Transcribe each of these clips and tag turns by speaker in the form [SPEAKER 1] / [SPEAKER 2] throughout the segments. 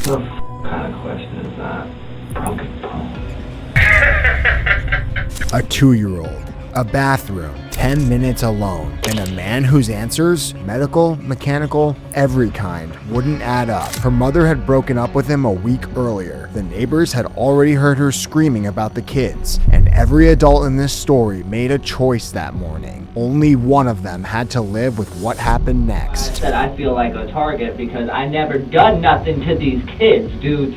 [SPEAKER 1] The kind of question is that? Broken bone.
[SPEAKER 2] A 2-year-old, a bathroom, 10 minutes alone, and a man whose answers, medical, mechanical, every kind, wouldn't add up. Her mother had broken up with him a week earlier. The neighbors had already heard her screaming about the kids, and every adult in this story made a choice that morning. Only one of them had to live with what happened next.
[SPEAKER 1] I said I feel like a target because I never done nothing to these kids, dudes.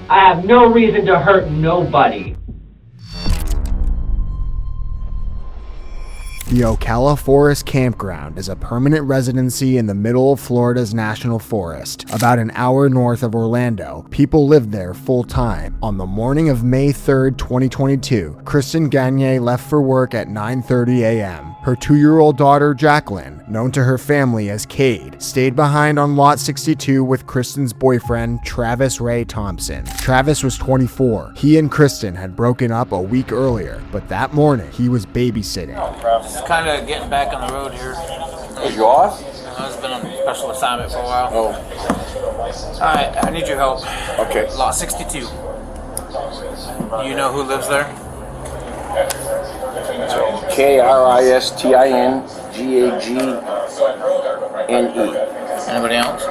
[SPEAKER 1] I have no reason to hurt nobody.
[SPEAKER 2] The Ocala Forest Campground is a permanent residency in the middle of Florida's National Forest, about an hour north of Orlando. People live there full-time. On the morning of May 3rd, 2022, Kristen Gagne left for work at 9:30 a.m. Her 2-year-old daughter, Jacqueline, known to her family as Cade, stayed behind on Lot 62 with Kristen's boyfriend, Travis Ray Thompson. Travis was 24. He and Kristen had broken up a week earlier, but that morning, he was babysitting.
[SPEAKER 3] Just kind of getting back on the road here.
[SPEAKER 4] Is you off?
[SPEAKER 3] I've been on special assignment for a while.
[SPEAKER 4] Oh.
[SPEAKER 3] Alright, I need your help.
[SPEAKER 4] Okay.
[SPEAKER 3] Lot 62. You know who lives there?
[SPEAKER 4] KRISTINGAGNE.
[SPEAKER 3] Anybody else?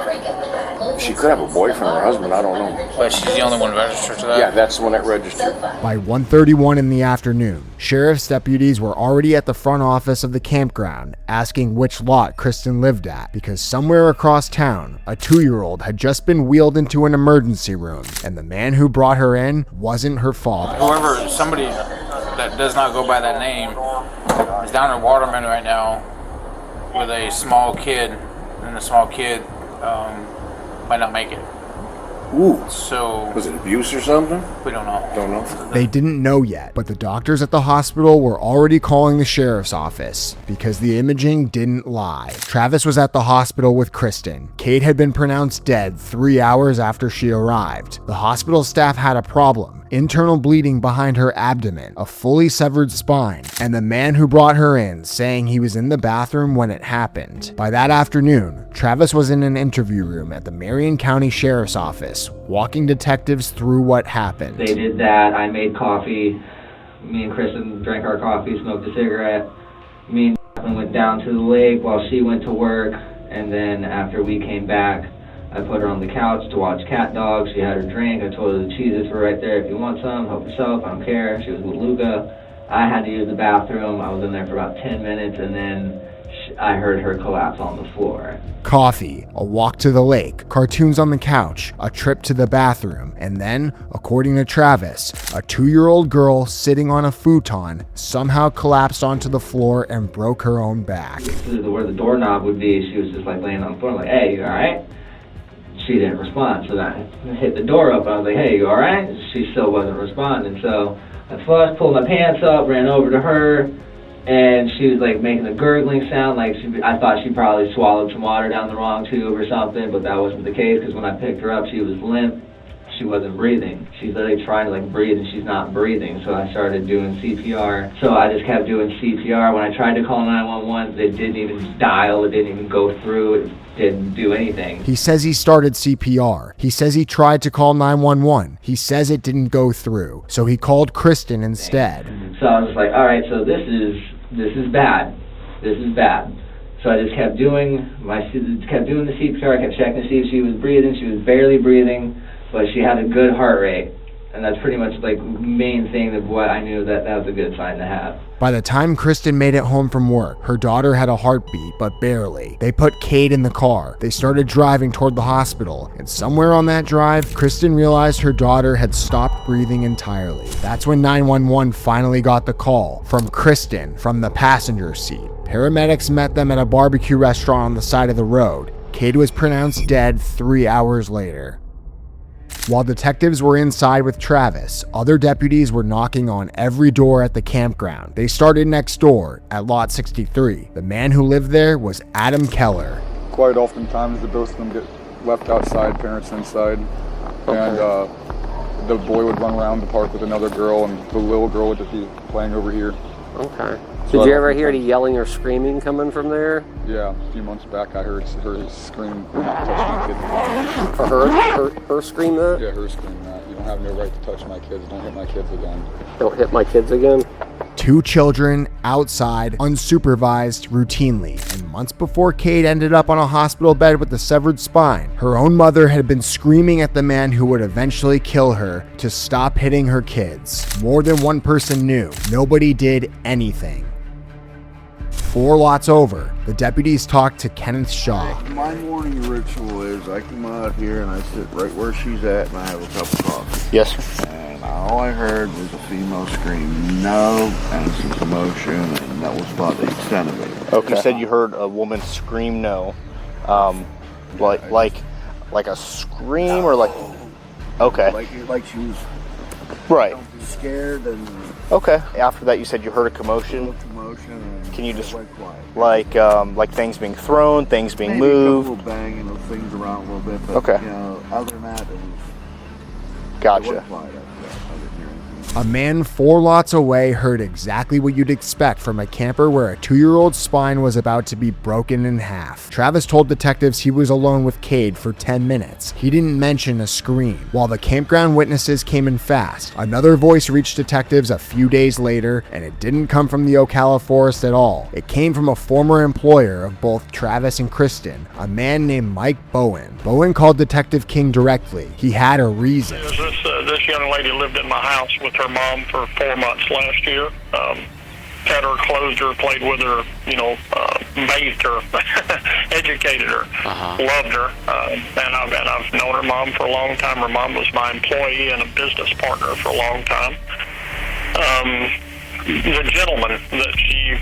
[SPEAKER 4] She could have a boyfriend or husband, I don't know.
[SPEAKER 3] But she's the only one registered to that?
[SPEAKER 4] Yeah, that's the one that registered.
[SPEAKER 2] By 1:31 in the afternoon, sheriff's deputies were already at the front office of the campground asking which lot Kristen lived at, because somewhere across town, a 2-year-old had just been wheeled into an emergency room, and the man who brought her in wasn't her father.
[SPEAKER 3] Somebody that does not go by that name is down in Waterman right now with a small kid, and the small kid might not make it.
[SPEAKER 4] Ooh.
[SPEAKER 3] So
[SPEAKER 4] Was it abuse or something?
[SPEAKER 3] we don't know.
[SPEAKER 4] Don't know.
[SPEAKER 2] They didn't know yet, but the doctors at the hospital were already calling the sheriff's office because the imaging didn't lie. Travis was at the hospital with Kristen. Cade had been pronounced dead 3 hours after she arrived. The hospital staff had a problem. Internal bleeding behind her abdomen, a fully severed spine, and the man who brought her in saying he was in the bathroom when it happened. By that afternoon, Travis was in an interview room at the Marion County Sheriff's Office, walking detectives through what happened.
[SPEAKER 1] They did that. I made coffee. Me and Kristen drank our coffee, smoked a cigarette. Me and Jacqueline went down to the lake while she went to work. And then after we came back, I put her on the couch to watch Cat Dog. She had her drink. I told her the cheeses were right there. If you want some, help yourself. I don't care. She was with Luca. I had to use the bathroom. I was in there for about 10 minutes, and then I heard her collapse on the floor.
[SPEAKER 2] Coffee, a walk to the lake, cartoons on the couch, a trip to the bathroom, and then, according to Travis, a 2-year-old girl sitting on a futon somehow collapsed onto the floor and broke her own back.
[SPEAKER 1] Where the doorknob would be, she was just like laying on the floor, like, hey, you all right? She didn't respond, so I hit the door up. I was like, hey, you all right? She still wasn't responding, so I flushed, pulled my pants up, ran over to her, and she was like making a gurgling sound, like I thought she probably swallowed some water down the wrong tube or something, but that wasn't the case, because when I picked her up, she was limp. She wasn't breathing. She's literally trying to like breathe and she's not breathing. So I started doing CPR. So I just kept doing CPR. When I tried to call 911, they didn't even dial. It didn't even go through. It didn't do anything.
[SPEAKER 2] He says he started CPR. He says he tried to call 911. He says it didn't go through. So he called Kristen instead.
[SPEAKER 1] So I was just like, all right, so this is bad. This is bad. So I just kept doing the CPR. I kept checking to see if she was breathing. She was barely breathing, but she had a good heart rate. And that's pretty much like main thing of what I knew that was a good sign to have.
[SPEAKER 2] By the time Kristen made it home from work, her daughter had a heartbeat, but barely. They put Cade in the car. They started driving toward the hospital, and somewhere on that drive, Kristen realized her daughter had stopped breathing entirely. That's when 911 finally got the call from Kristen from the passenger seat. Paramedics met them at a barbecue restaurant on the side of the road. Cade was pronounced dead 3 hours later. While detectives were inside with Travis, other deputies were knocking on every door at the campground. They started next door at Lot 63. The man who lived there was Adam Keller.
[SPEAKER 5] Quite oftentimes, the both of them get left outside, parents inside. Okay. And the boy would run around the park with another girl, and the little girl would just be playing over here.
[SPEAKER 6] Okay. Did you ever hear any yelling or screaming coming from there?
[SPEAKER 5] Yeah, a few months back I heard her scream, touch my kids.
[SPEAKER 6] For her scream that?
[SPEAKER 5] Yeah, her scream that. You don't have no right to touch my kids. Don't hit my kids again.
[SPEAKER 6] Don't hit my kids again?
[SPEAKER 2] 2 children outside, unsupervised, routinely. And months before Kate ended up on a hospital bed with a severed spine, her own mother had been screaming at the man who would eventually kill her to stop hitting her kids. More than one person knew. Nobody did anything. 4 lots over, the deputies talked to Kenneth Shaw.
[SPEAKER 7] My morning ritual is I come out here and I sit right where she's at and I have a cup of coffee.
[SPEAKER 4] Yes, sir.
[SPEAKER 7] And all I heard was a female scream, no, and some commotion, and that was about the extent of it.
[SPEAKER 4] Okay. You said you heard a woman scream no. Like a scream or like... Okay.
[SPEAKER 7] Like she was
[SPEAKER 4] Right.
[SPEAKER 7] scared and...
[SPEAKER 4] Okay. After that you said you heard a commotion.
[SPEAKER 7] And
[SPEAKER 4] Can you just...
[SPEAKER 7] went quiet.
[SPEAKER 4] Like things being thrown, things being
[SPEAKER 7] Maybe
[SPEAKER 4] moved?
[SPEAKER 7] a couple banging of things around a little bit, but
[SPEAKER 4] Okay.
[SPEAKER 7] Other than that, it was...
[SPEAKER 4] Gotcha.
[SPEAKER 7] It went quiet after that. I didn't hear anything.
[SPEAKER 2] A man 4 lots away heard exactly what you'd expect from a camper where a 2-year-old's spine was about to be broken in half. Travis told detectives he was alone with Cade for 10 minutes. He didn't mention a scream. While the campground witnesses came in fast, another voice reached detectives a few days later, and it didn't come from the Ocala forest at all. It came from a former employer of both Travis and Kristen, a man named Mike Bowen. Bowen called Detective King directly. He had a reason.
[SPEAKER 8] This young lady lived in my house with her mom for 4 months last year. Fed her, clothed her, played with her, bathed her, educated her, loved her, and I've known her mom for a long time. Her mom was my employee and a business partner for a long time. The gentleman that she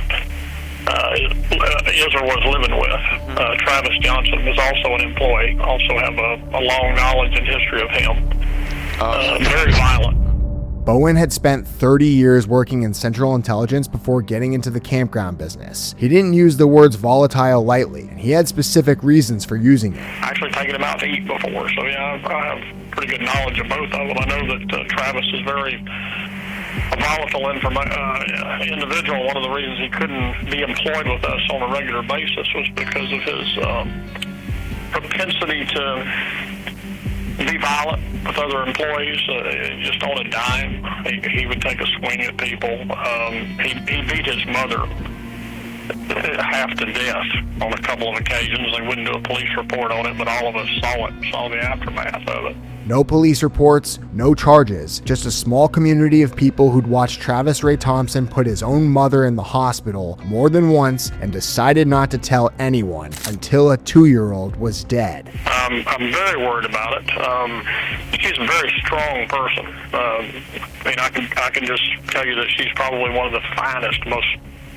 [SPEAKER 8] is or was living with, Travis Johnson, was also an employee. Also have a long knowledge and history of him. Very violent.
[SPEAKER 2] Bowen had spent 30 years working in Central Intelligence before getting into the campground business. He didn't use the words volatile lightly, and he had specific reasons for using it.
[SPEAKER 8] Actually taken him out to eat before, so yeah, I have pretty good knowledge of both of them. I know that Travis is very volatile individual. One of the reasons he couldn't be employed with us on a regular basis was because of his propensity to be violent with other employees, just on a dime. He would take a swing at people. He beat his mother half to death on a couple of occasions. They wouldn't do a police report on it, but all of us saw the aftermath of it.
[SPEAKER 2] No police reports, no charges, just a small community of people who'd watched Travis Ray Thompson put his own mother in the hospital more than once and decided not to tell anyone until a 2-year-old was dead.
[SPEAKER 8] I'm very worried about it. She's a very strong person. I can just tell you that she's probably one of the finest, most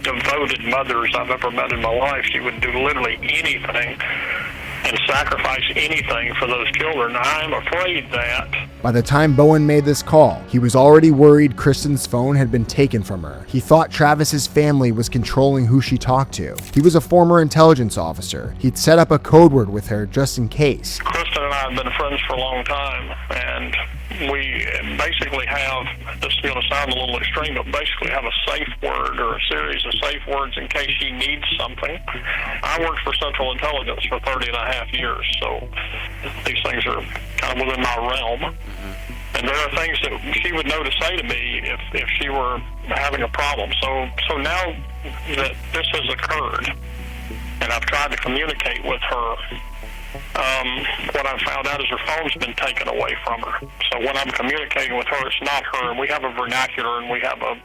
[SPEAKER 8] devoted mothers I've ever met in my life. She would do literally anything and sacrifice anything for those children. I'm afraid that
[SPEAKER 2] by the time Bowen made this call, he was already worried Kristen's phone had been taken from her. He thought Travis's family was controlling who she talked to. He was a former intelligence officer. He'd set up a code word with her just in case.
[SPEAKER 8] Kristen and I have been friends for a long time, and we basically have, this is going to sound a little extreme, but basically have a safe word or a series of safe words in case she needs something. I worked for Central Intelligence for 30 and a half years, so these things are kind of within my realm. And there are things that she would know to say to me if she were having a problem. So now that this has occurred, and I've tried to communicate with her, what I've found out is her phone's been taken away from her. So when I'm communicating with her, it's not her, and we have a vernacular and we have a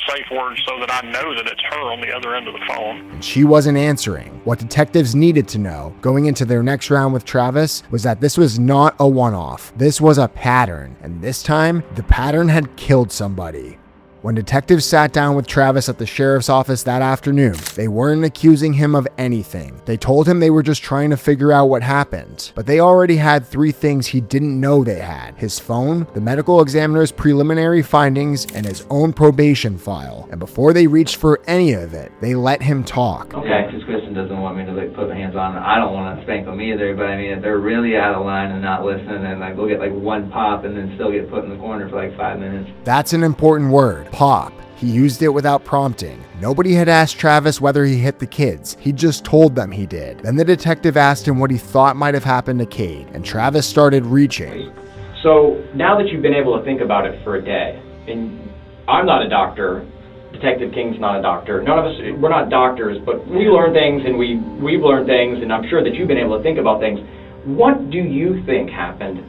[SPEAKER 8] safe word so that I know that it's her on the other end of the phone.
[SPEAKER 2] She wasn't answering. What detectives needed to know going into their next round with Travis was that this was not a one-off. This was a pattern, and this time, the pattern had killed somebody. When detectives sat down with Travis at the sheriff's office that afternoon, they weren't accusing him of anything. They told him they were just trying to figure out what happened. But they already had 3 things he didn't know they had: his phone, the medical examiner's preliminary findings, and his own probation file. And before they reached for any of it, they let him talk.
[SPEAKER 1] Okay, because Kristen doesn't want me to put my hands on them. I don't want to spank them either, but I mean, if they're really out of line and not listening, and we'll get 1 pop and then still get put in the corner for 5 minutes.
[SPEAKER 2] That's an important word. Pop. He used it without prompting. Nobody had asked Travis whether he hit the kids. He just told them he did. Then the detective asked him what he thought might have happened to Cade, and Travis started reaching.
[SPEAKER 9] So now that you've been able to think about it for a day, and I'm not a doctor, Detective King's not a doctor, none of us, we're not doctors, but we learn things and we've learned things, and I'm sure that you've been able to think about things. What do you think happened?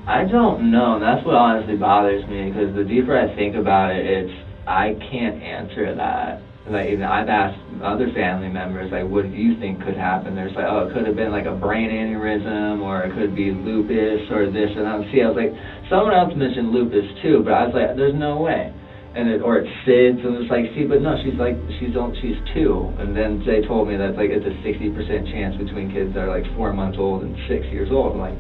[SPEAKER 1] I don't know. That's what honestly bothers me, because the deeper I think about it, I can't answer that. Like, even I've asked other family members, like, what do you think could happen? There's like, oh, it could have been like a brain aneurysm, or it could be lupus, or this and that. See, I was like, someone else mentioned lupus too, but I was like, there's no way. Or it's SIDS, and it's like, see, but no, she's 2, and then they told me that like it's a 60% chance between kids that are like 4 months old and 6 years old. I'm like,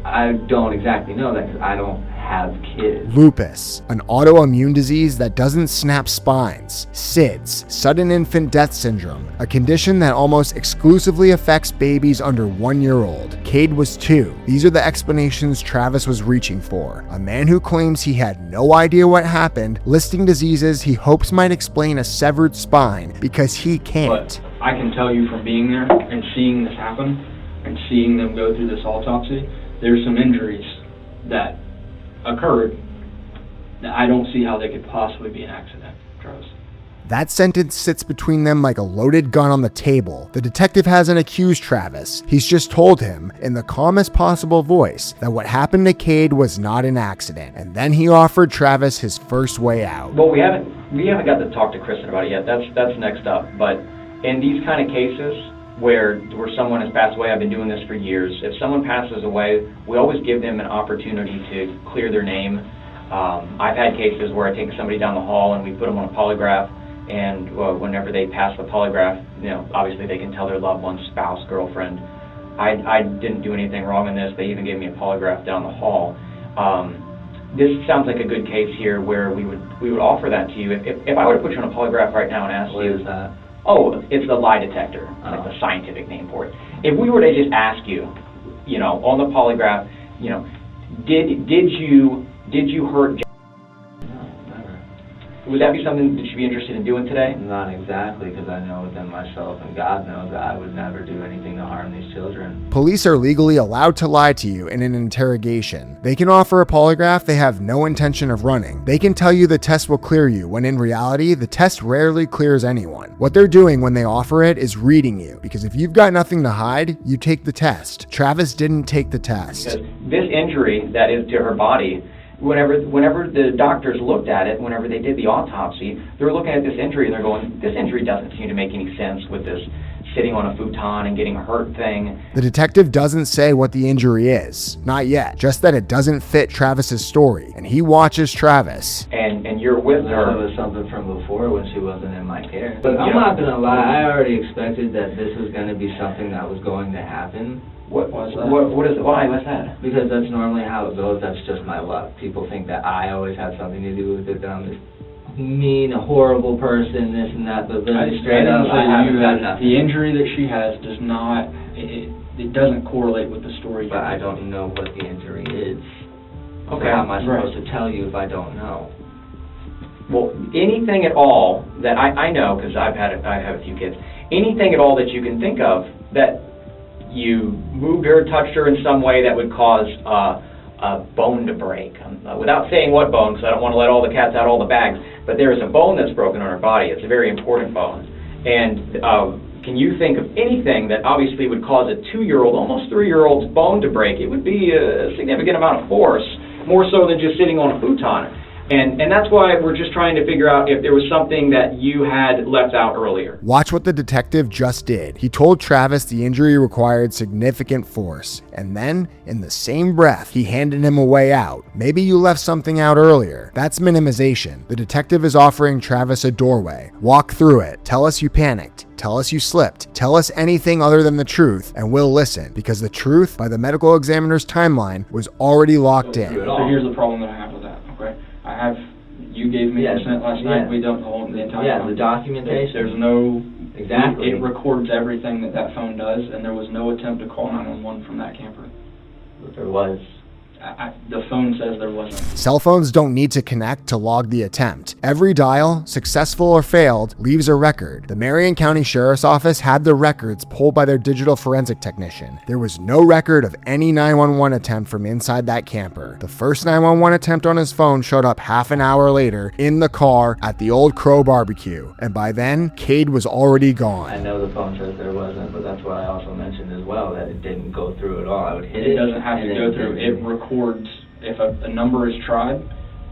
[SPEAKER 1] I don't exactly know that because I don't have kids.
[SPEAKER 2] Lupus, an autoimmune disease that doesn't snap spines. SIDS, sudden infant death syndrome, a condition that almost exclusively affects babies under 1 year old. Cade was 2. These are the explanations Travis was reaching for. A man who claims he had no idea what happened, listing diseases he hopes might explain a severed spine because he can't.
[SPEAKER 10] But I can tell you from being there and seeing this happen and seeing them go through this autopsy, there's some injuries that occurred that I don't see how they could possibly be an accident, Travis.
[SPEAKER 2] That sentence sits between them like a loaded gun on the table. The detective hasn't accused Travis. He's just told him, in the calmest possible voice, that what happened to Cade was not an accident. And then he offered Travis his first way out.
[SPEAKER 9] Well, we haven't got to talk to Kristen about it yet. That's next up. But in these kind of cases, where someone has passed away, I've been doing this for years. If someone passes away, we always give them an opportunity to clear their name. I've had cases where I take somebody down the hall and we put them on a polygraph, and whenever they pass the polygraph, obviously they can tell their loved one, spouse, girlfriend. I didn't do anything wrong in this. They even gave me a polygraph down the hall. This sounds like a good case here where we would offer that to you. If I were to put you on a polygraph right now and ask you,
[SPEAKER 1] What is that?
[SPEAKER 9] Oh, it's the lie detector, like the scientific name for it. If we were to just ask you, on the polygraph, did you hurt? Would that be something that you'd be interested in doing today?
[SPEAKER 1] Not exactly, because I know within myself, and God knows that I would never do anything to harm these children.
[SPEAKER 2] Police are legally allowed to lie to you in an interrogation. They can offer a polygraph they have no intention of running. They can tell you the test will clear you, when in reality, the test rarely clears anyone. What they're doing when they offer it is reading you, because if you've got nothing to hide, you take the test. Travis didn't take the test.
[SPEAKER 9] Because this injury that is to her body, whenever the doctors looked at it, whenever they did the autopsy, they were looking at this injury and they're going, this injury doesn't seem to make any sense with this sitting on a futon and getting hurt thing.
[SPEAKER 2] The detective doesn't say what the injury is. Not yet. Just that it doesn't fit Travis's story, and he watches Travis.
[SPEAKER 9] And you're with her.
[SPEAKER 1] It was something from before when she wasn't in my care. But I'm not going to lie, I already expected that this was going to be something that was going to happen.
[SPEAKER 9] What is it? Why? What's that?
[SPEAKER 1] Because that's normally how it goes. That's just my luck. People think that I always have something to do with it, that I'm this mean, horrible person, this and that, but really straight up, I haven't done nothing.
[SPEAKER 10] The injury that she has does not, it doesn't correlate with the story.
[SPEAKER 1] But I don't know what the injury is.
[SPEAKER 9] Okay.
[SPEAKER 1] So how am I supposed to tell you if I don't know?
[SPEAKER 9] Well, anything at all that I know, because I've had a few kids, anything at all that you can think of that you moved her, touched her in some way that would cause a bone to break. Without saying what bone, because I don't want to let all the cats out all the bags, but there is a bone that's broken on her body. It's a very important bone. And can you think of anything that obviously would cause a 2-year-old, almost 3-year-old's bone to break? It would be a significant amount of force, more so than just sitting on a futon. And that's why we're just trying to figure out if there was something that you had left out earlier.
[SPEAKER 2] Watch what the detective just did. He told Travis the injury required significant force. And then, in the same breath, he handed him a way out. Maybe you left something out earlier. That's minimization. The detective is offering Travis a doorway. Walk through it. Tell us you panicked. Tell us you slipped. Tell us anything other than the truth, and we'll listen. Because the truth, by the medical examiner's timeline, was already locked in.
[SPEAKER 10] So here's the problem that I have with that, okay? You gave me consent last night, we don't hold the entire phone.
[SPEAKER 1] The documentation.
[SPEAKER 10] There's no,
[SPEAKER 1] Exactly.
[SPEAKER 10] It records everything that phone does, and there was no attempt to call 911 from that camper.
[SPEAKER 1] But there was
[SPEAKER 10] The phone says there wasn't.
[SPEAKER 2] Cell phones don't need to connect to log the attempt. Every dial, successful or failed, leaves a record. The Marion County Sheriff's Office had the records pulled by their digital forensic technician. There was no record of any 911 attempt from inside that camper. The first 911 attempt on his phone showed up half an hour later in the car at the Old Crow Barbecue, and by then, Cade was already gone.
[SPEAKER 1] I know the phone says there wasn't, but that's what I also mentioned as well, that it didn't go through at all. I would hit it.
[SPEAKER 10] It doesn't have to go through. It records. If a number is tried,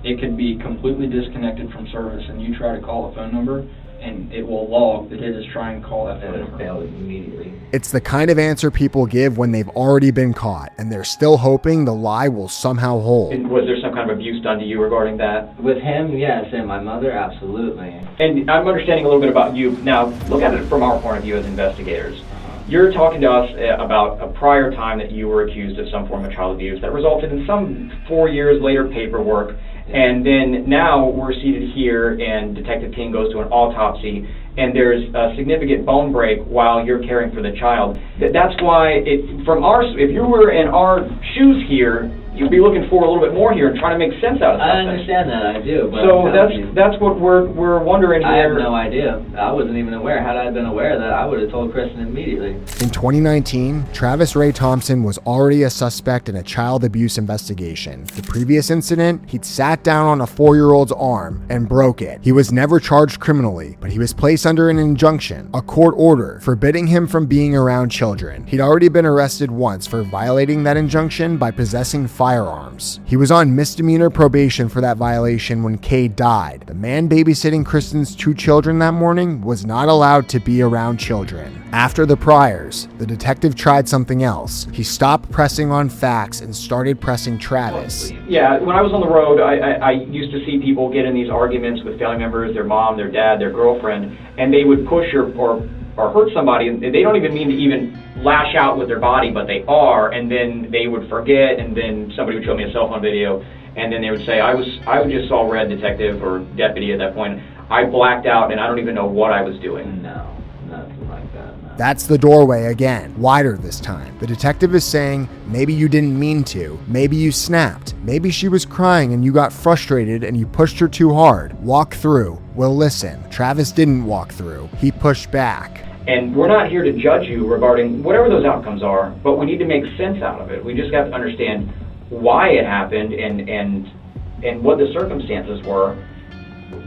[SPEAKER 10] it could be completely disconnected from service, and you try to call a phone number, and it will log that it is trying to call that phone number.
[SPEAKER 1] Failed immediately.
[SPEAKER 2] It's the kind of answer people give when they've already been caught, and they're still hoping the lie will somehow hold.
[SPEAKER 9] And was there some kind of abuse done to you regarding that?
[SPEAKER 1] With him, yes, and my mother, absolutely.
[SPEAKER 9] And I'm understanding a little bit about you. Now, look at it from our point of view as investigators. You're talking to us about a prior time that you were accused of some form of child abuse that resulted in some 4 years later paperwork, and then now we're seated here and Detective King goes to an autopsy and there's a significant bone break while you're caring for the child. That's why, if you were in our shoes here, you'd be looking for a little bit more here and trying to make sense out of something.
[SPEAKER 1] I understand that, I do. But
[SPEAKER 9] so that's what we're wondering here.
[SPEAKER 1] I have no idea. I wasn't even aware. Had I been aware of that, I would have told Kristen immediately.
[SPEAKER 2] In 2019, Travis Ray Thompson was already a suspect in a child abuse investigation. The previous incident, he'd sat down on a 4-year-old's arm and broke it. He was never charged criminally, but he was placed under an injunction, a court order, forbidding him from being around children. He'd already been arrested once for violating that injunction by possessing firearms. He was on misdemeanor probation for that violation when Cade died. The man babysitting Kristen's 2 children that morning was not allowed to be around children. After the priors, the detective tried something else. He stopped pressing on facts and started pressing Travis.
[SPEAKER 9] Yeah, when I was on the road, I used to see people get in these arguments with family members, their mom, their dad, their girlfriend, and they would push or hurt somebody, and they don't even mean to even lash out with their body, but they are, and then they would forget, and then somebody would show me a cell phone video, and then they would say, I just saw red, detective or deputy at that point. I blacked out, and I don't even know what I was doing.
[SPEAKER 1] No, nothing like that. No.
[SPEAKER 2] That's the doorway again, wider this time. The detective is saying, maybe you didn't mean to. Maybe you snapped. Maybe she was crying and you got frustrated and you pushed her too hard. Walk through. We'll listen. Travis didn't walk through. He pushed back.
[SPEAKER 9] And we're not here to judge you regarding whatever those outcomes are, but we need to make sense out of it. We just have to understand why it happened and what the circumstances were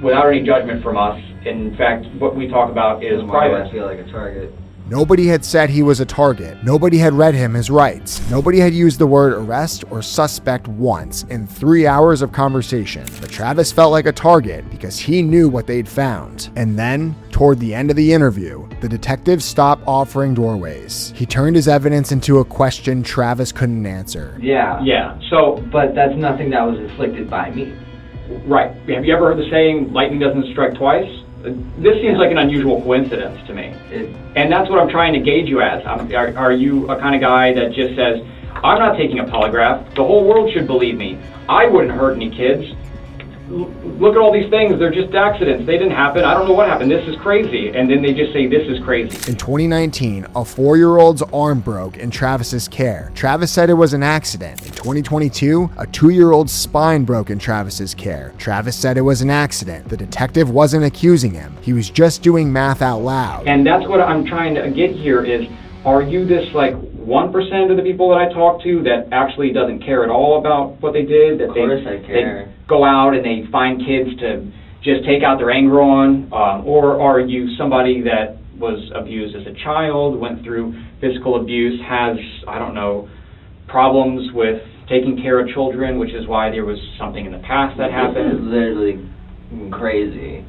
[SPEAKER 9] without any judgment from us. In fact, what we talk about is private.
[SPEAKER 1] I feel like a target.
[SPEAKER 2] Nobody had said he was a target. Nobody had read him his rights. Nobody had used the word arrest or suspect once in 3 hours of conversation. But Travis felt like a target because he knew what they'd found. And then, toward the end of the interview, the detective stopped offering doorways. He turned his evidence into a question Travis couldn't answer.
[SPEAKER 9] Yeah. So,
[SPEAKER 1] but that's nothing that was inflicted by me.
[SPEAKER 9] Right. Have you ever heard the saying, lightning doesn't strike twice? This seems like an unusual coincidence to me. And that's what I'm trying to gauge you as. Are you a kind of guy that just says, I'm not taking a polygraph. The whole world should believe me. I wouldn't hurt any kids. Look at all these things. They're just accidents. They didn't happen. I don't know what happened. This is crazy. And then they just say, this is crazy.
[SPEAKER 2] In 2019, a 4-year-old's arm broke in Travis's care. Travis said it was an accident. In 2022, a 2-year-old's spine broke in Travis's care. Travis said it was an accident. The detective wasn't accusing him. He was just doing math out loud.
[SPEAKER 9] And that's what I'm trying to get here is, are you this like 1% of the people that I talk to that actually doesn't care at all about what they did? That
[SPEAKER 1] Of course I care.
[SPEAKER 9] They go out and they find kids to just take out their anger on? Or are you somebody that was abused as a child, went through physical abuse, has, I don't know, problems with taking care of children, which is why there was something in the past that happened?
[SPEAKER 1] This is literally crazy.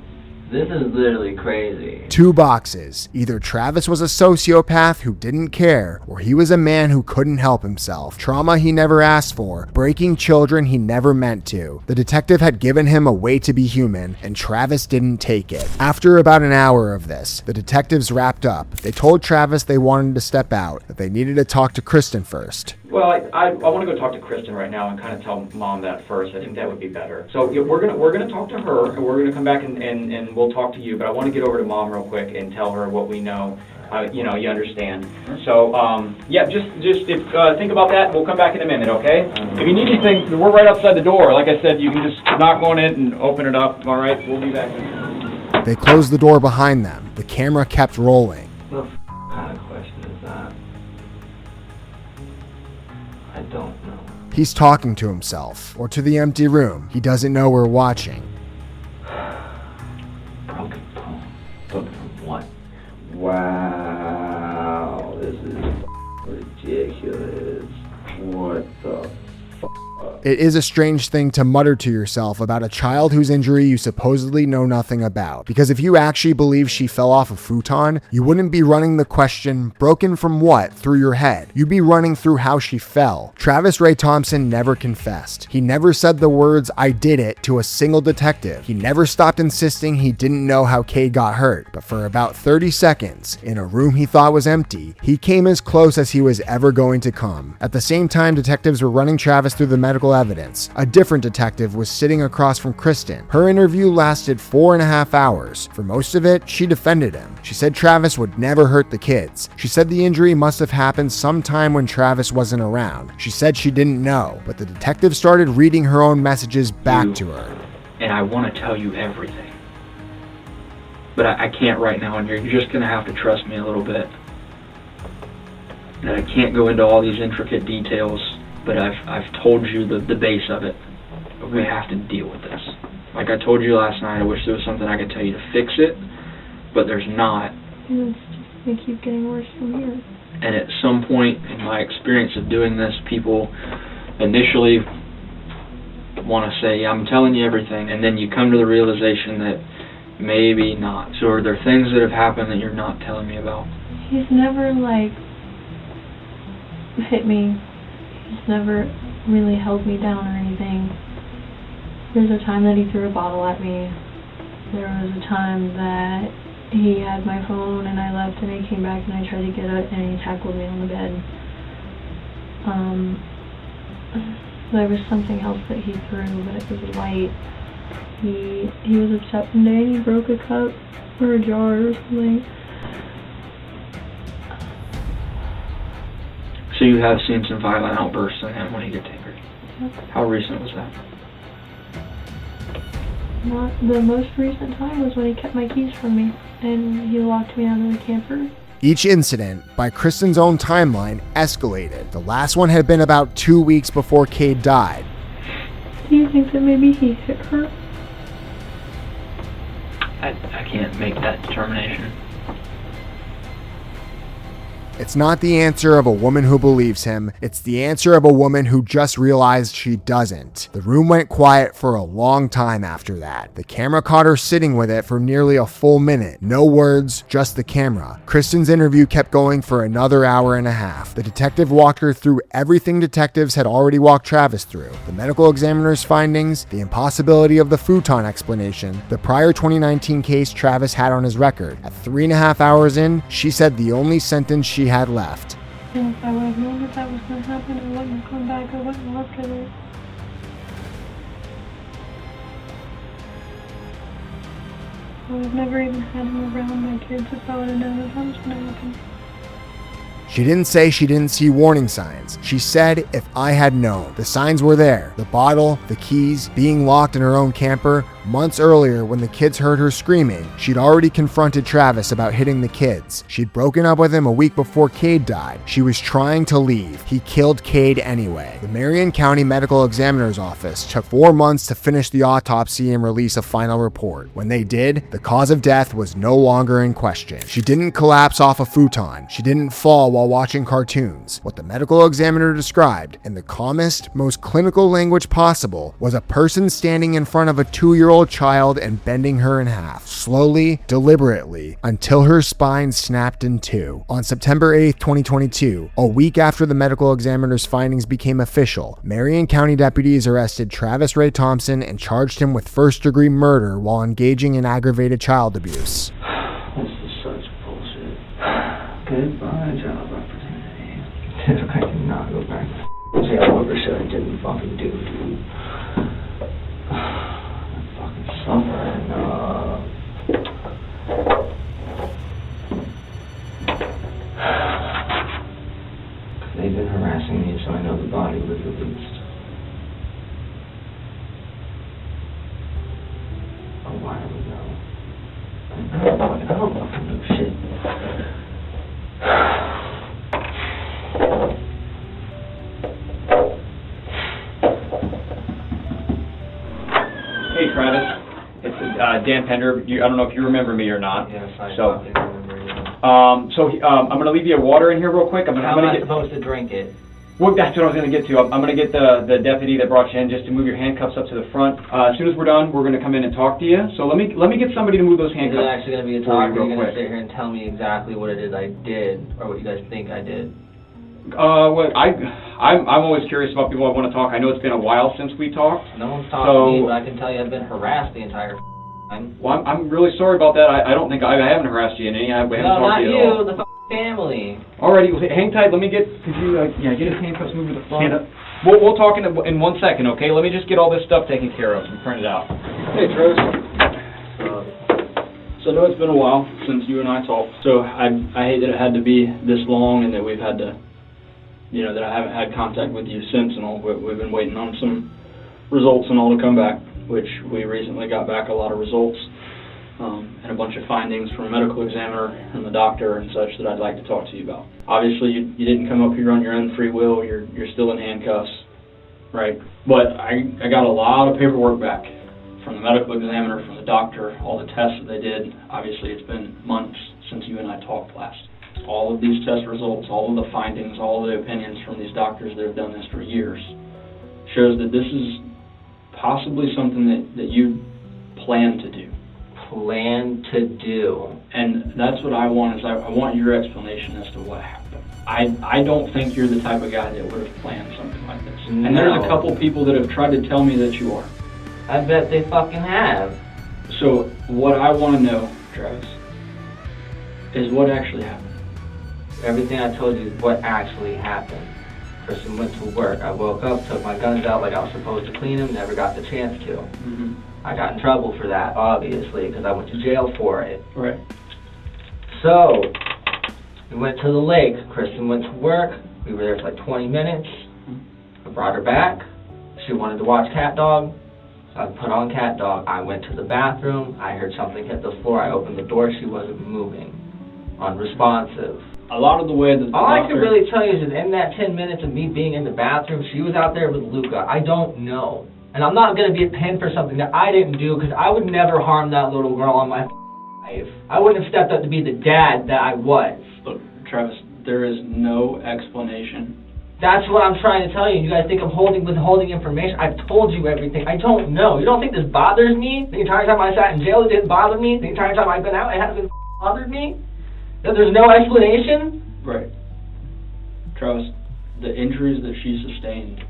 [SPEAKER 1] This is literally crazy.
[SPEAKER 2] 2 boxes. Either Travis was a sociopath who didn't care, or he was a man who couldn't help himself. Trauma he never asked for, breaking children he never meant to. The detective had given him a way to be human, and Travis didn't take it. After about an hour of this, the detectives wrapped up. They told Travis they wanted to step out, that they needed to talk to Kristen first.
[SPEAKER 9] Well, I want to go talk to Kristen right now and kind of tell Mom that first. I think that would be better. So yeah, we're gonna talk to her, and we're gonna come back and we'll talk to you. But I want to get over to Mom real quick and tell her what we know, You know, you understand. So, yeah, just think about that. We'll come back in a minute, okay? If you need anything, we're right outside the door. Like I said, you can just knock on it and open it up. All right, we'll be back in a minute.
[SPEAKER 2] They closed the door behind them. The camera kept rolling.
[SPEAKER 1] What kind of question is that? I don't know.
[SPEAKER 2] He's talking to himself, or to the empty room. He doesn't know we're watching.
[SPEAKER 1] Broken phone. Broken from what? Wow, this is ridiculous. What the
[SPEAKER 2] It is a strange thing to mutter to yourself about a child whose injury you supposedly know nothing about. Because if you actually believe she fell off a futon, you wouldn't be running the question, broken from what, through your head. You'd be running through how she fell. Travis Ray Thompson never confessed. He never said the words, "I did it," to a single detective. He never stopped insisting he didn't know how Cade got hurt. But for about 30 seconds, in a room he thought was empty, he came as close as he was ever going to come. At the same time, detectives were running Travis through the medical evidence. A different detective was sitting across from Kristen. Her interview lasted 4.5 hours. For most of it, she defended him. She said Travis would never hurt the kids. She said the injury must have happened sometime when Travis wasn't around. She said she didn't know, but the detective started reading her own messages back to her.
[SPEAKER 10] And I want to tell you everything. But I can't right now, and you're just going to have to trust me a little bit. That I can't go into all these intricate details, but I've told you the base of it. We have to deal with this. Like I told you last night, I wish there was something I could tell you to fix it, but there's not.
[SPEAKER 11] And it's just going to keep getting worse from here.
[SPEAKER 10] And at some point in my experience of doing this, people initially want to say, I'm telling you everything, and then you come to the realization that maybe not. So are there things that have happened that you're not telling me about?
[SPEAKER 11] He's never, hit me. He's never really held me down or anything. There's a time that he threw a bottle at me. There was a time that he had my phone and I left and I came back and I tried to get it and he tackled me on the bed. There was something else that he threw, but it was light. He was upset one day and he broke a cup or a jar or something.
[SPEAKER 10] So you have seen some violent outbursts in him when he gets angry.
[SPEAKER 11] Yep.
[SPEAKER 10] How recent was that?
[SPEAKER 11] The most recent time was when he kept my keys from me and he locked me out of the camper.
[SPEAKER 2] Each incident, by Kristen's own timeline, escalated. The last one had been about 2 weeks before Cade died.
[SPEAKER 11] Do you think that maybe he hit her?
[SPEAKER 10] I can't make that determination.
[SPEAKER 2] It's not the answer of a woman who believes him. It's the answer of a woman who just realized she doesn't. The room went quiet for a long time after that. The camera caught her sitting with it for nearly a full minute. No words, just the camera. Kristen's interview kept going for another hour and a half. The detective walked her through everything detectives had already walked Travis through. The medical examiner's findings, the impossibility of the futon explanation, the prior 2019 case Travis had on his record. At 3.5 hours in, she said the only sentence she had left.
[SPEAKER 11] And if I would have known that that was going to happen, I wouldn't have come back. I wouldn't have left her there. I would have never even had him around my kids if I would have known that that was going to happen.
[SPEAKER 2] She didn't say she didn't see warning signs. She said, if I had known. The signs were there. The bottle, the keys, being locked in her own camper. Months earlier, when the kids heard her screaming, she'd already confronted Travis about hitting the kids. She'd broken up with him a week before Cade died. She was trying to leave. He killed Cade anyway. The Marion County Medical Examiner's Office took 4 months to finish the autopsy and release a final report. When they did, the cause of death was no longer in question. She didn't collapse off a futon. She didn't fall while watching cartoons. What the medical examiner described, in the calmest, most clinical language possible, was a person standing in front of a 2-year-old child and bending her in half, slowly, deliberately, until her spine snapped in two. On September 8th, 2022, a week after the medical examiner's findings became official, Marion County deputies arrested Travis Ray Thompson and charged him with first-degree murder while engaging in aggravated child abuse.
[SPEAKER 1] This is such bullshit. Goodbye, job opportunity. I cannot go back to jail over shit I didn't fucking do, dude. Suffering.
[SPEAKER 9] Hey, Travis. It's Dan Pender. I don't know if you remember me or not.
[SPEAKER 1] Yes, I
[SPEAKER 9] So,
[SPEAKER 1] remember you.
[SPEAKER 9] I'm going to leave you a water in here real quick.
[SPEAKER 1] How am I supposed to drink it?
[SPEAKER 9] Well, that's what I was going to get to. I'm going to get the deputy that brought you in just to move your handcuffs up to the front. As soon as we're done, we're going to come in and talk to you. So let me get somebody to move those
[SPEAKER 1] Is
[SPEAKER 9] handcuffs.
[SPEAKER 1] it actually going to be a talk, or are you going to
[SPEAKER 9] quick.
[SPEAKER 1] sit here and tell me exactly what it is I did, or what you guys think I did?
[SPEAKER 9] Well, I'm always curious about people that want to talk. I know it's been a while since we talked.
[SPEAKER 1] No one's talked to me, but I can tell you I've been harassed the entire time.
[SPEAKER 9] Well, I'm really sorry about that. I don't think I haven't harassed you in any. We haven't
[SPEAKER 1] No,
[SPEAKER 9] talked
[SPEAKER 1] not
[SPEAKER 9] to you
[SPEAKER 1] you,
[SPEAKER 9] at all.
[SPEAKER 1] the family.
[SPEAKER 9] Alrighty, well, hang tight. Let me get. Could you get his handcuffs moved to the front? We'll talk in 1 second, okay? Let me just get all this stuff taken care of and print it out.
[SPEAKER 10] Hey, Travis. So I know it's been a while since you and I talked. So I hate that it had to be this long and that we've had to, that I haven't had contact with you since and all. We've been waiting on some results and all to come back, which we recently got back a lot of results. And a bunch of findings from a medical examiner and the doctor and such that I'd like to talk to you about. Obviously, you didn't come up here on your own free will. You're still in handcuffs, right? But I got a lot of paperwork back from the medical examiner, from the doctor, all the tests that they did. Obviously, it's been months since you and I talked last. All of these test results, all of the findings, all of the opinions from these doctors that have done this for years shows that this is possibly something that you plan to do.
[SPEAKER 1] Plan to do.
[SPEAKER 10] And that's what I want, is I want your explanation as to what happened. I don't think you're the type of guy that would have planned something like this.
[SPEAKER 1] No.
[SPEAKER 10] And there's a couple people that have tried to tell me that you are.
[SPEAKER 1] I bet they fucking have.
[SPEAKER 10] So what I want to know, Travis, is what actually happened.
[SPEAKER 1] Everything I told you is what actually happened. Kristen went to work. I woke up, took my guns out like I was supposed to clean them, never got the chance to.
[SPEAKER 10] Mm-hmm.
[SPEAKER 1] I got in trouble for that, obviously, because I went to jail for it.
[SPEAKER 10] Right.
[SPEAKER 1] So, we went to the lake. Kristen went to work. We were there for like 20 minutes. I brought her back. She wanted to watch Cat Dog. So I put on Cat Dog. I went to the bathroom. I heard something hit the floor. I opened the door. She wasn't moving. Unresponsive.
[SPEAKER 10] A lot of the way that the
[SPEAKER 1] All I
[SPEAKER 10] doctor...
[SPEAKER 1] can really tell you is that in that 10 minutes of me being in the bathroom, she was out there with Luca. I don't know. And I'm not going to be pinned for something that I didn't do, because I would never harm that little girl on my life. I wouldn't have stepped up to be the dad that I was.
[SPEAKER 10] Look, Travis, there is no explanation.
[SPEAKER 1] That's what I'm trying to tell you. You guys think I'm withholding information? I've told you everything. I don't know. You don't think this bothers me? The entire time I sat in jail, it didn't bother me? The entire time I've been out, it hasn't bothered me? That there's no explanation?
[SPEAKER 10] Right. Travis, the injuries that she sustained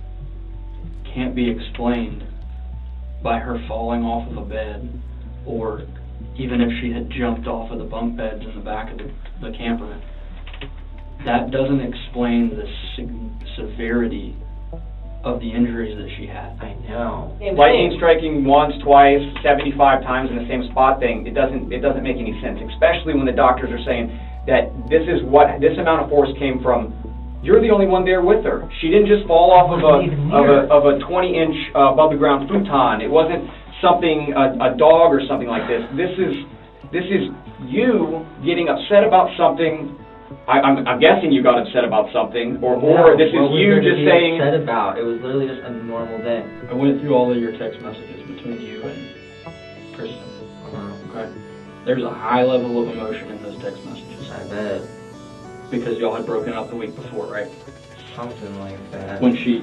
[SPEAKER 10] can't be explained by her falling off of a bed, or even if she had jumped off of the bunk beds in the back of the camper. That doesn't explain the severity of the injuries that she had.
[SPEAKER 1] I know.
[SPEAKER 9] Lightning striking once, twice, 75 times in the same spot thing, it doesn't make any sense, especially when the doctors are saying that this amount of force came from. You're the only one there with her. She didn't just fall off of a 20-inch above the ground futon. It wasn't something a dog or something like this. This is you getting upset about something. I'm guessing you got upset about something, or this is you just saying.
[SPEAKER 1] Upset about? It was literally just a normal day.
[SPEAKER 10] I went through all of your text messages between you and Kristen. Okay. There's a high level of emotion in those text messages.
[SPEAKER 1] I bet.
[SPEAKER 10] Because y'all had broken up the week before, right?
[SPEAKER 1] Something like that.
[SPEAKER 10] When she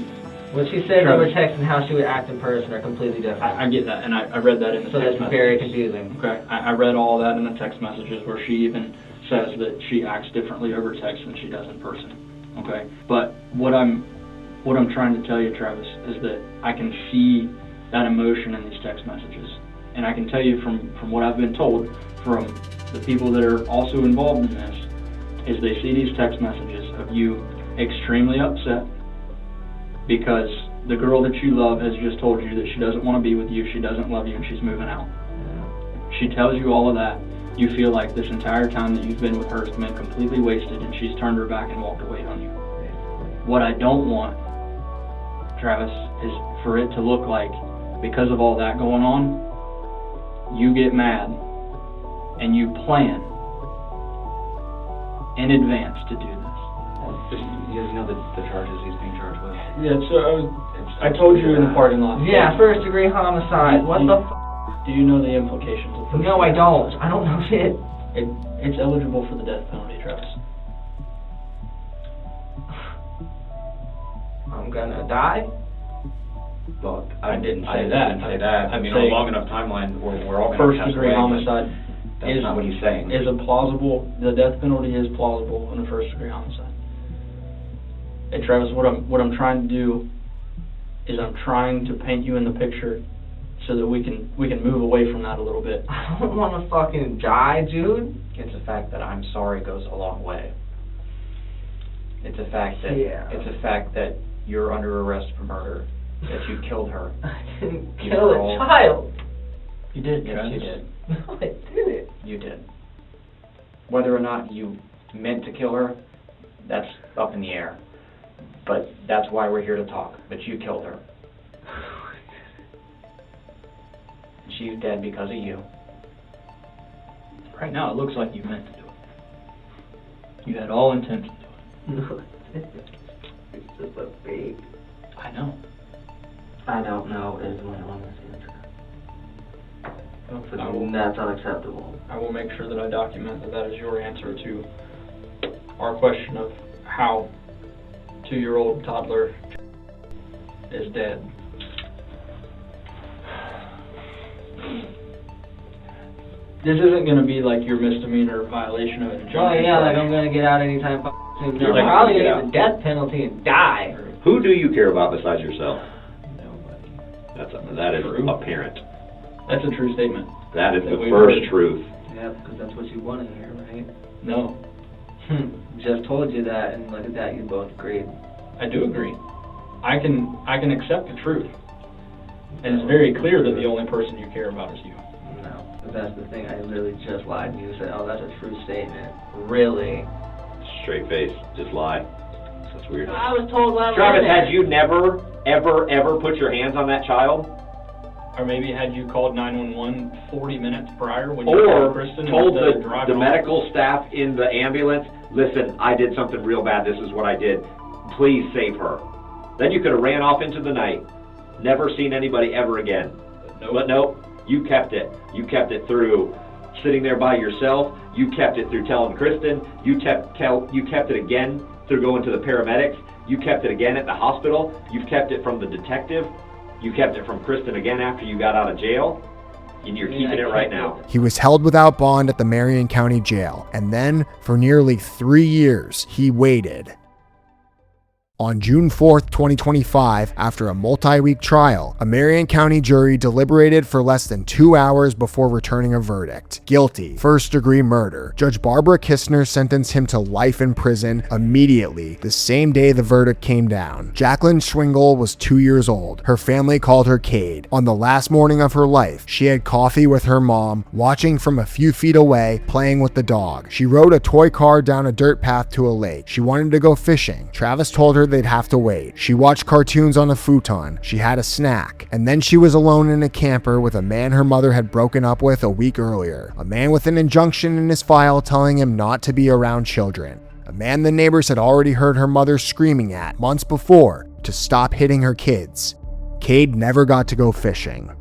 [SPEAKER 1] said they were texting how she would act in person are completely different.
[SPEAKER 10] I get that, and I read that in the
[SPEAKER 1] so
[SPEAKER 10] text messages.
[SPEAKER 1] So that's very confusing.
[SPEAKER 10] Okay. I read all that in the text messages where she even says that she acts differently over text than she does in person. Okay? But what I'm trying to tell you, Travis, is that I can see that emotion in these text messages. And I can tell you from what I've been told from the people that are also involved in this, is they see these text messages of you extremely upset because the girl that you love has just told you that she doesn't want to be with you, she doesn't love you, and she's moving out. She tells you all of that. You feel like this entire time that you've been with her has been completely wasted, and she's turned her back and walked away on you. What I don't want, Travis, is for it to look like, because of all that going on, you get mad and you plan in advance to do this.
[SPEAKER 12] You guys know the charges he's being charged with?
[SPEAKER 10] Yeah, so I told you in the parking lot.
[SPEAKER 1] Yeah, first degree homicide. What the f***?
[SPEAKER 10] Do you know the implications of first
[SPEAKER 1] No, I
[SPEAKER 10] degree
[SPEAKER 1] don't.
[SPEAKER 10] homicide?
[SPEAKER 1] I don't know shit.
[SPEAKER 10] It's eligible for the death penalty, Travis.
[SPEAKER 1] I'm gonna die?
[SPEAKER 12] Look,
[SPEAKER 10] I didn't
[SPEAKER 12] I
[SPEAKER 10] say
[SPEAKER 12] didn't
[SPEAKER 10] that.
[SPEAKER 12] say that.
[SPEAKER 10] I'm
[SPEAKER 12] I mean,
[SPEAKER 10] saying
[SPEAKER 12] a long enough timeline where we're all gonna
[SPEAKER 10] First
[SPEAKER 12] pass
[SPEAKER 10] degree
[SPEAKER 12] away, but
[SPEAKER 10] homicide
[SPEAKER 12] That's not what he's saying.
[SPEAKER 10] is a plausible. The death penalty is plausible in a first degree homicide. And Travis, what I'm trying to do is I'm trying to paint you in the picture so that we can move away from that a little bit.
[SPEAKER 1] I don't wanna fucking die, dude.
[SPEAKER 12] It's a fact that I'm sorry goes a long way. It's a fact that it's a fact that you're under arrest for murder. That you killed her.
[SPEAKER 1] I didn't kill a child.
[SPEAKER 10] You did,
[SPEAKER 12] Yes,
[SPEAKER 10] Travis.
[SPEAKER 12] you did.
[SPEAKER 1] No, I didn't.
[SPEAKER 12] You did. Whether or not you meant to kill her, that's up in the air. But that's why we're here to talk. But you killed her. She's dead because of you.
[SPEAKER 10] Right now, it looks like you meant to do it. You had all intent to do it.
[SPEAKER 1] No, it's just a fake.
[SPEAKER 10] I know.
[SPEAKER 13] I don't know is my honest answer. That's unacceptable.
[SPEAKER 10] I will make sure that I document that is your answer to our question of how 2-year-old toddler is dead. This isn't going to be like your misdemeanor violation of an injunction.
[SPEAKER 1] Oh yeah, like I'm gonna get out anytime soon.
[SPEAKER 12] You're
[SPEAKER 1] I'm
[SPEAKER 12] like,
[SPEAKER 1] probably
[SPEAKER 12] get
[SPEAKER 1] gonna get the death penalty and die.
[SPEAKER 14] Who do you care about besides yourself?
[SPEAKER 12] Nobody.
[SPEAKER 14] That is
[SPEAKER 10] True.
[SPEAKER 14] apparent.
[SPEAKER 10] That's a true statement.
[SPEAKER 14] That is the
[SPEAKER 10] we've
[SPEAKER 14] first
[SPEAKER 10] heard.
[SPEAKER 14] truth.
[SPEAKER 1] Yeah, because that's what you want to hear, right?
[SPEAKER 10] No,
[SPEAKER 1] Just told you that, and look at that, you both agreed.
[SPEAKER 10] I do agree. I can accept the truth. And it's very clear that the only person you care about is you.
[SPEAKER 1] No, but that's the thing. I literally just lied to you and said, "Oh, that's a true statement." Really?
[SPEAKER 14] Straight face, just lie. That's weird.
[SPEAKER 1] I was told when I was
[SPEAKER 14] Travis,
[SPEAKER 1] in there.
[SPEAKER 14] had you never, ever put your hands on that child?
[SPEAKER 10] Or maybe had you called 911 40 minutes prior when you
[SPEAKER 14] Or
[SPEAKER 10] called Kristen
[SPEAKER 14] told
[SPEAKER 10] instead of driving
[SPEAKER 14] the
[SPEAKER 10] off?
[SPEAKER 14] medical staff in the ambulance, listen, I did something real bad, this is what I did. Please save her. Then you could have ran off into the night. Never seen anybody ever again. But nope, you kept it. You kept it through sitting there by yourself. You kept it through telling Kristen. You kept it again through going to the paramedics. You kept it again at the hospital. You've kept it from the detective. You kept it from Kristen again after you got out of jail. And you're keeping it right now.
[SPEAKER 2] He was held without bond at the Marion County Jail, and then, for nearly 3 years, he waited. On June 4th, 2025, after a multi-week trial, a Marion County jury deliberated for less than 2 hours before returning a verdict. Guilty, first-degree murder. Judge Barbara Kistner sentenced him to life in prison immediately, the same day the verdict came down. Jacqueline Schwingle was 2 years old. Her family called her Cade. On the last morning of her life, she had coffee with her mom, watching from a few feet away, playing with the dog. She rode a toy car down a dirt path to a lake. She wanted to go fishing. Travis told her they'd have to wait. She watched cartoons on a futon. She had a snack. And then she was alone in a camper with a man her mother had broken up with a week earlier. A man with an injunction in his file telling him not to be around children. A man the neighbors had already heard her mother screaming at months before to stop hitting her kids. Cade never got to go fishing.